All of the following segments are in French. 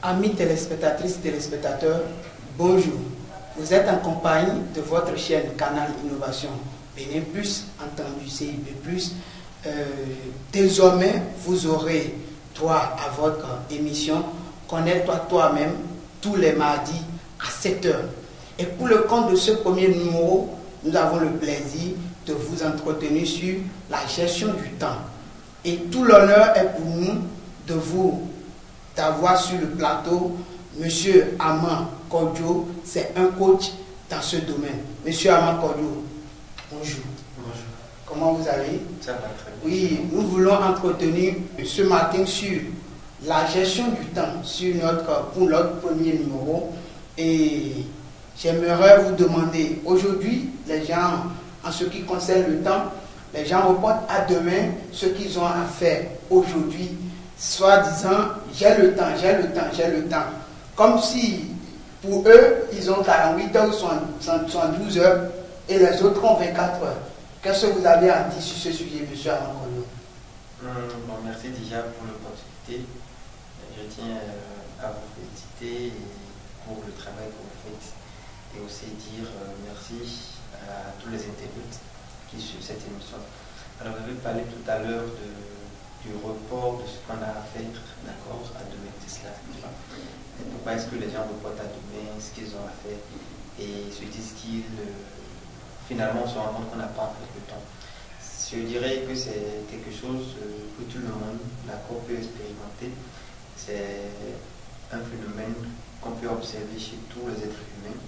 Amis téléspectatrices, téléspectateurs, bonjour. Vous êtes en compagnie de votre chaîne Canal Innovation Bénin Plus, entendu CIB+. Désormais, vous aurez droit à votre émission Connais-toi toi-même tous les mardis à 7 h. Et pour le compte de ce premier numéro, nous avons le plaisir de vous entretenir sur la gestion du temps. Et tout l'honneur est pour nous de vous d'avoir sur le plateau Monsieur Aman Kodjo, c'est un coach dans ce domaine. Monsieur Aman Kodjo, bonjour. Bonjour. Comment vous allez? Ça va très bien. Oui, nous voulons entretenir ce matin sur la gestion du temps, pour notre premier numéro. Et j'aimerais vous demander, aujourd'hui, les gens, en ce qui concerne le temps, les gens reportent à demain ce qu'ils ont à faire aujourd'hui, soit disant j'ai le temps, j'ai le temps, j'ai le temps. Comme si pour eux, ils ont 48 heures ou 72 heures et les autres ont 24 heures. Qu'est-ce que vous avez à dire sur ce sujet, monsieur Amankolo? Bon, merci déjà pour l'opportunité. Je tiens à vous féliciter pour le travail que vous faites et aussi dire merci à tous les internautes qui suivent cette émission. Alors, vous avez parlé tout à l'heure du report de ce qu'on a à faire, d'accord, à demain, c'est cela. Et pourquoi est-ce que les gens reportent à demain ce qu'ils ont à faire et se disent qu'ils finalement se rendent compte qu'on n'a pas en fait le temps. Je dirais que c'est quelque chose que tout le monde, d'accord, peut expérimenter. C'est un phénomène qu'on peut observer chez tous les êtres humains.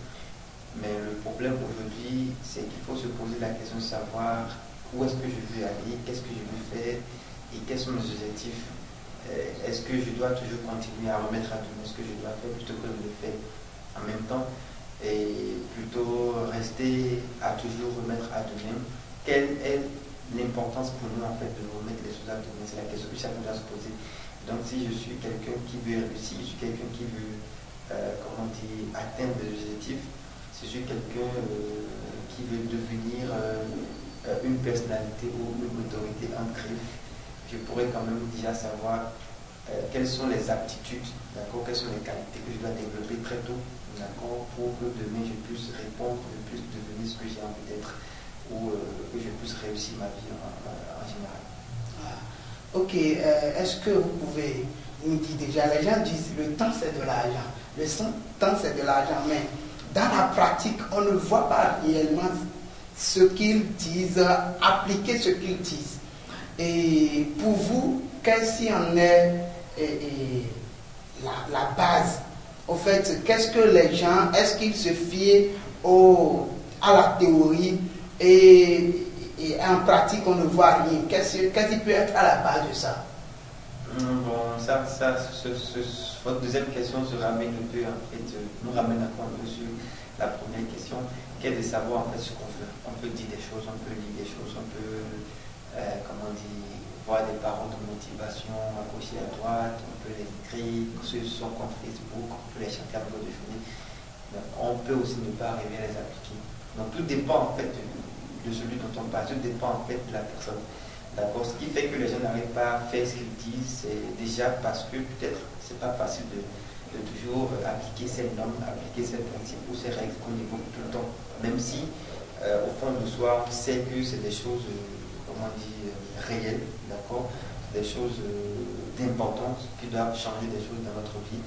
Mais le problème aujourd'hui, c'est qu'il faut se poser la question de savoir où est-ce que je veux aller, qu'est-ce que je veux faire et quels sont mes objectifs. Est-ce que je dois toujours continuer à remettre à demain ce que je dois faire plutôt que de le faire en même temps et plutôt rester à toujours remettre à demain? Quelle est l'importance pour nous en fait de remettre les choses à demain? C'est la question que chacun doit se poser. Donc si je suis quelqu'un qui veut réussir, je suis quelqu'un qui veut atteindre des objectifs, si je suis quelqu'un qui veut devenir une personnalité ou une autorité ancrée, je pourrais quand même déjà savoir quelles sont les aptitudes, d'accord, quelles sont les qualités que je dois développer très tôt, d'accord, pour que demain je puisse répondre, je puisse devenir ce que j'ai envie d'être ou que je puisse réussir ma vie en général. Ah, ok, est-ce que vous pouvez nous dire déjà, les gens disent le temps c'est de l'argent, le temps c'est de l'argent, mais dans la pratique, on ne voit pas réellement ce qu'ils disent, appliquer ce qu'ils disent. Et pour vous, qu'est-ce qui en est la base? Au fait, qu'est-ce que les gens, est-ce qu'ils se fient à la théorie et en pratique on ne voit rien? Qu'est-ce qui peut être à la base de ça? Bon, votre deuxième question se ramène un peu, en fait, nous ramène encore un peu sur la première question, qui est de savoir en fait ce qu'on veut. On peut dire des choses, on peut lire des choses, on peut, voir des paroles de motivation à gauche et à droite, on peut les écrire, ceux qui sont contre Facebook, on peut les chanter à voix de journée. On peut aussi ne pas arriver à les appliquer. Donc tout dépend en fait de celui dont on parle, tout dépend en fait de la personne. D'accord. Ce qui fait que les gens n'arrivent pas à faire ce qu'ils disent, c'est déjà parce que peut-être c'est pas facile de toujours appliquer ces normes, appliquer ces principes ou ces règles qu'on évoque tout le temps. Même si au fond de soi, on sait que c'est des choses, réelles, d'accord, des choses d'importance qui doivent changer des choses dans notre vie.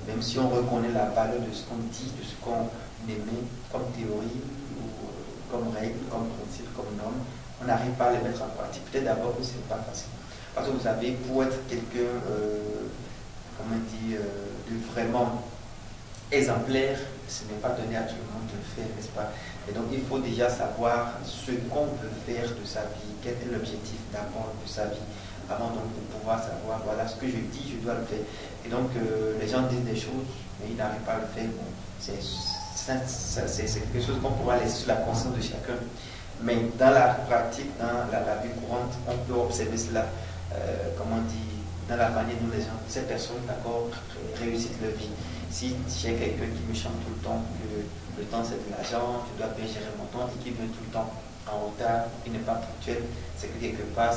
Même si on reconnaît la valeur de ce qu'on dit, de ce qu'on émet comme théorie, ou comme règle, comme principe, comme norme, on n'arrive pas à les mettre en pratique. Peut-être d'abord que ce n'est pas facile. Parce que vous savez, pour être quelqu'un, de vraiment exemplaire, ce n'est pas donné à tout le monde de le faire, n'est-ce pas? Et donc il faut déjà savoir ce qu'on veut faire de sa vie, quel est l'objectif d'abord de sa vie, avant donc de pouvoir savoir, voilà, ce que je dis, je dois le faire. Et donc les gens disent des choses, mais ils n'arrivent pas à le faire. Bon, c'est quelque chose qu'on pourra laisser sur la conscience de chacun. Mais dans la pratique, dans la vie courante, on peut observer cela, dans la manière dont les gens, ces personnes, d'accord, réussissent leur vie. Si j'ai quelqu'un qui me chante tout le temps que le temps c'est de l'argent, je dois bien gérer mon temps, et qui vient tout le temps en retard, qui n'est pas ponctuel, c'est que quelque part,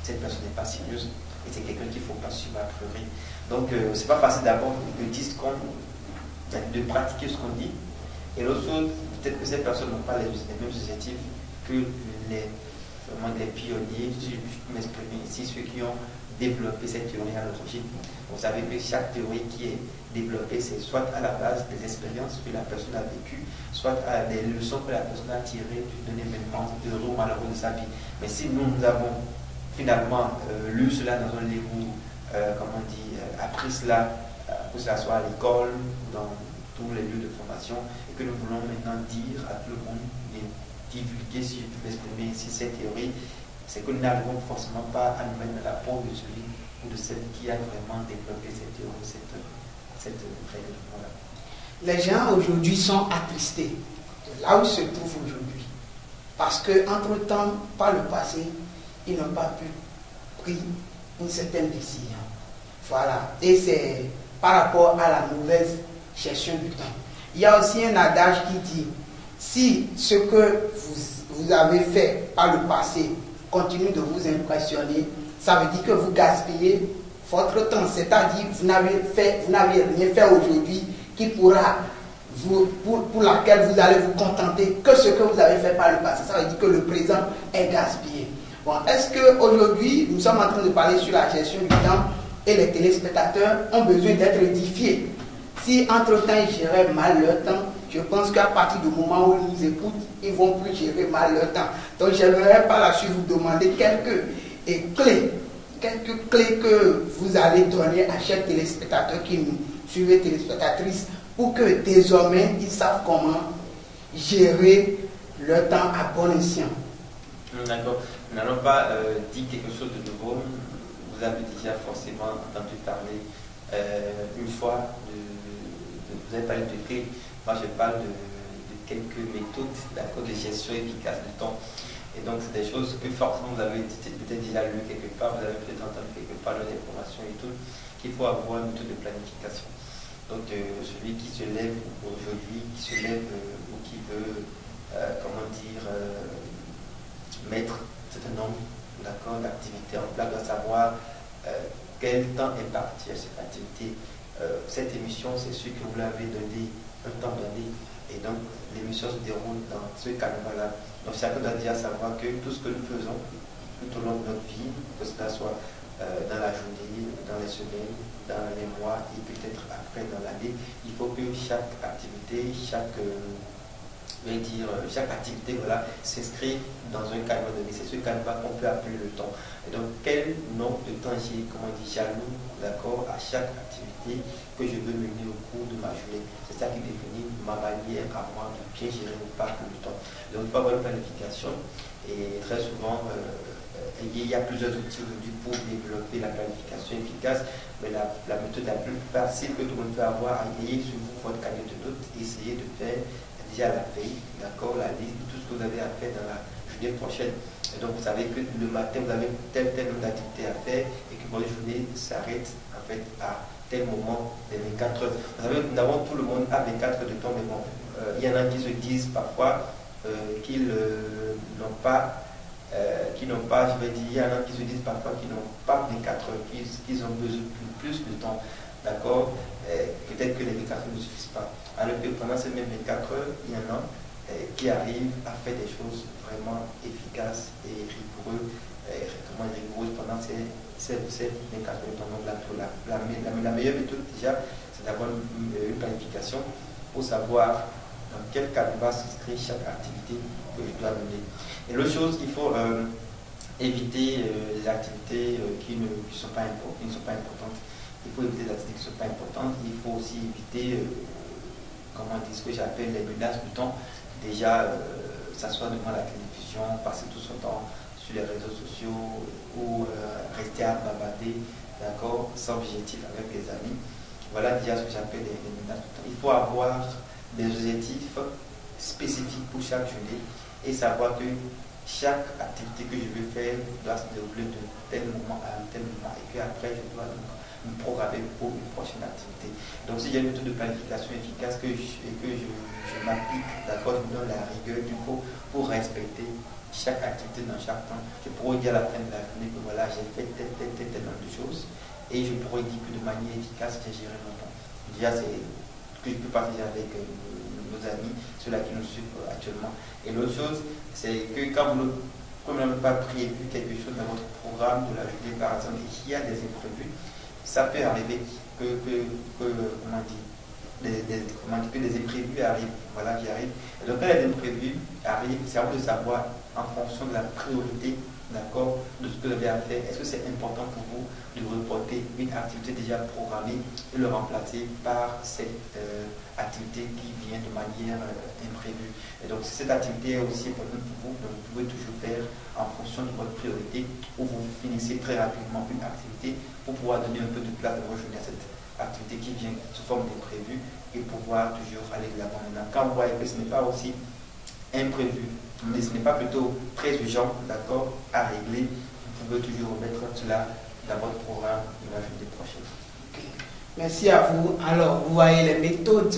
cette personne n'est pas sérieuse et c'est quelqu'un qu'il ne faut pas suivre a priori. Donc, c'est pas facile d'abord de pratiquer ce qu'on dit. Et l'autre chose, peut-être que ces personnes n'ont pas les mêmes objectifs que vraiment les pionniers, si je peux m'exprimer ici, ceux qui ont développé cette théorie à l'origine. Vous savez que chaque théorie qui est développée, c'est soit à la base des expériences que la personne a vécues, soit à des leçons que la personne a tirées d'un événement heureux ou malheureux de sa vie. Mais si nous avons finalement lu cela dans un livre, comment on dit, appris cela, que ce soit à l'école, dans tous les lieux de formation, et que nous voulons maintenant dire à tout le monde, et divulguer, si je peux m'exprimer ici, cette théorie, c'est que nous n'arrivons forcément pas à nous mettre dans la peau de celui ou de celle qui a vraiment développé cette théorie, cette règle-là. Les gens aujourd'hui sont attristés de là où ils se trouvent aujourd'hui. Parce qu'entre-temps, par le passé, ils n'ont pas pu prendre une certaine décision. Voilà. Et c'est par rapport à la mauvaise gestion du temps. Il y a aussi un adage qui dit, si ce que vous avez fait par le passé continue de vous impressionner, ça veut dire que vous gaspillez votre temps. C'est-à-dire que vous n'avez rien fait aujourd'hui qui pourra pour laquelle vous allez vous contenter que ce que vous avez fait par le passé. Ça veut dire que le présent est gaspillé. Bon, est-ce qu'aujourd'hui, nous sommes en train de parler sur la gestion du temps et les téléspectateurs ont besoin d'être édifiés? Si entre-temps ils géraient mal leur temps, je pense qu'à partir du moment où ils nous écoutent, ils ne vont plus gérer mal leur temps. Donc j'aimerais par la suite vous demander quelques clés que vous allez donner à chaque téléspectateur qui nous suit, et téléspectatrices, pour que désormais ils savent comment gérer leur temps à bon escient. D'accord. Nous n'allons pas dire quelque chose de nouveau. Vous avez déjà forcément entendu parler une fois vous avez parlé de clés. Moi je parle de quelques méthodes de gestion efficace du temps. Et donc c'est des choses que forcément vous avez peut-être déjà lu quelque part, vous avez peut-être entendu quelque part dans les formations et tout, qu'il faut avoir une méthode de planification. Donc celui qui se lève aujourd'hui, qui se lève ou qui veut, mettre un certain nombre d'activités en place, doit savoir quel temps impartir à cette activité. Cette émission, c'est sûr que vous l'avez donné un temps donné, et donc l'émission se déroule dans ce cadre-là. Donc chacun doit déjà savoir que tout ce que nous faisons tout au long de notre vie, que cela soit dans la journée, dans les semaines, dans les mois et peut-être après dans l'année, il faut que chaque activité, chaque activité s'inscrit dans un cadre donné. C'est ce cadre qu'on peut appeler le temps. Et donc, quel nombre de temps j'ai, j'alloue, à chaque activité que je veux mener au cours de ma journée. C'est ça qui définit ma manière à moi de bien gérer ou pas le temps. Donc, il faut avoir une planification. Et très souvent, il y a plusieurs outils aujourd'hui pour développer la planification efficace. Mais la méthode la plus facile que tout le monde peut avoir, ayez sur vous votre carnet de notes, essayez de faire déjà la veille, la liste de tout ce que vous avez à faire dans la journée prochaine. Et donc vous savez que le matin vous avez tel nombre d'activités à faire et que votre journée s'arrête en fait à tel moment des 24 heures. Vous savez, nous avons tout le monde à 24 heures de temps, mais bon, il y en a qui se disent parfois qu'ils n'ont pas, il y en a qui se disent parfois qu'ils n'ont pas 24 heures, qu'ils ont besoin de plus de temps. D'accord. Peut-être que les 24 heures ne suffisent pas. Alors que pendant ces mêmes 24 heures, il y en a qui arrivent à faire des choses vraiment efficaces et rigoureuses pendant ces 24 heures. Donc la meilleure méthode déjà, c'est d'avoir une planification pour savoir dans quel cadre va s'inscrire chaque activité que je dois mener. Et l'autre chose, il faut éviter les activités qui ne sont pas importantes. Il faut éviter les activités qui ne sont pas importantes. Il faut aussi éviter ce que j'appelle les menaces du temps. Déjà, s'asseoir devant la télévision, passer tout son temps sur les réseaux sociaux ou rester à bavarder, sans objectif avec les amis. Voilà déjà ce que j'appelle les menaces du temps. Il faut avoir des objectifs spécifiques pour chaque journée et savoir que chaque activité que je vais faire doit se dérouler de tel moment à un tel moment et qu'après je dois me programmer pour une prochaine activité. Donc si j'ai une méthode de planification efficace que je m'applique, je donne la rigueur du coup pour respecter chaque activité dans chaque temps, je pourrais dire à la fin de la journée que voilà, j'ai fait tel nombre de choses et je pourrais dire que de manière efficace, j'ai géré mon temps. Déjà, c'est ce que je peux partager avec nos amis, ceux-là qui nous suivent actuellement. Et l'autre chose, c'est que quand vous n'avez pas prévu quelque chose dans votre programme de la journée, par exemple, et qu'il y a des imprévus, ça peut arriver comment dire, que des imprévus arrivent. Voilà, j'y arrive. Et donc, quand les imprévus arrivent, c'est à vous de savoir, en fonction de la priorité, d'accord, de ce que vous avez à faire, est-ce que c'est important pour vous de reporter une activité déjà programmée et le remplacer par cette activité qui vient de manière imprévue. Et donc, si cette activité est aussi importante pour vous, donc vous pouvez toujours faire en fonction de votre priorité, ou vous finissez très rapidement une activité pour pouvoir donner un peu de place de votre journée à cette activité qui vient sous forme d'imprévu et pouvoir toujours aller de l'avant. Maintenant, quand vous voyez que ce n'est pas aussi imprévu, mais ce n'est pas plutôt très urgent, d'accord, à régler, vous pouvez toujours remettre cela dans votre programme de la journée prochaine. Okay. Merci à vous. Alors, vous voyez les méthodes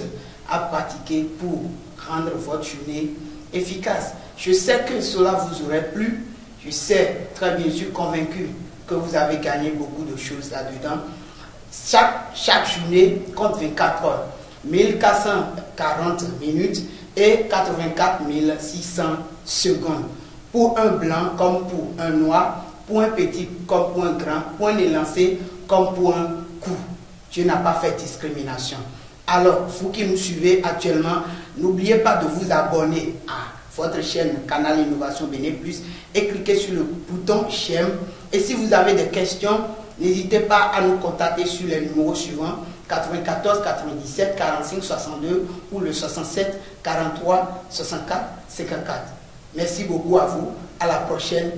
à pratiquer pour rendre votre journée efficace. Je sais que cela vous aurait plu. Je sais, très bien, je suis convaincu que vous avez gagné beaucoup de choses là-dedans. Chaque journée compte 24 heures, 1440 minutes et 84 600 secondes. Pour un blanc comme pour un noir, pour un petit comme pour un grand, pour un élancé comme pour un coup. Dieu n'a pas fait discrimination. Alors, vous qui nous suivez actuellement, n'oubliez pas de vous abonner à votre chaîne Canal Innovation Béné Plus et cliquez sur le bouton j'aime. Et si vous avez des questions, n'hésitez pas à nous contacter sur les numéros suivants 94 97 45 62 ou le 67 43 64 54. Merci beaucoup à vous. À la prochaine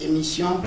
émission.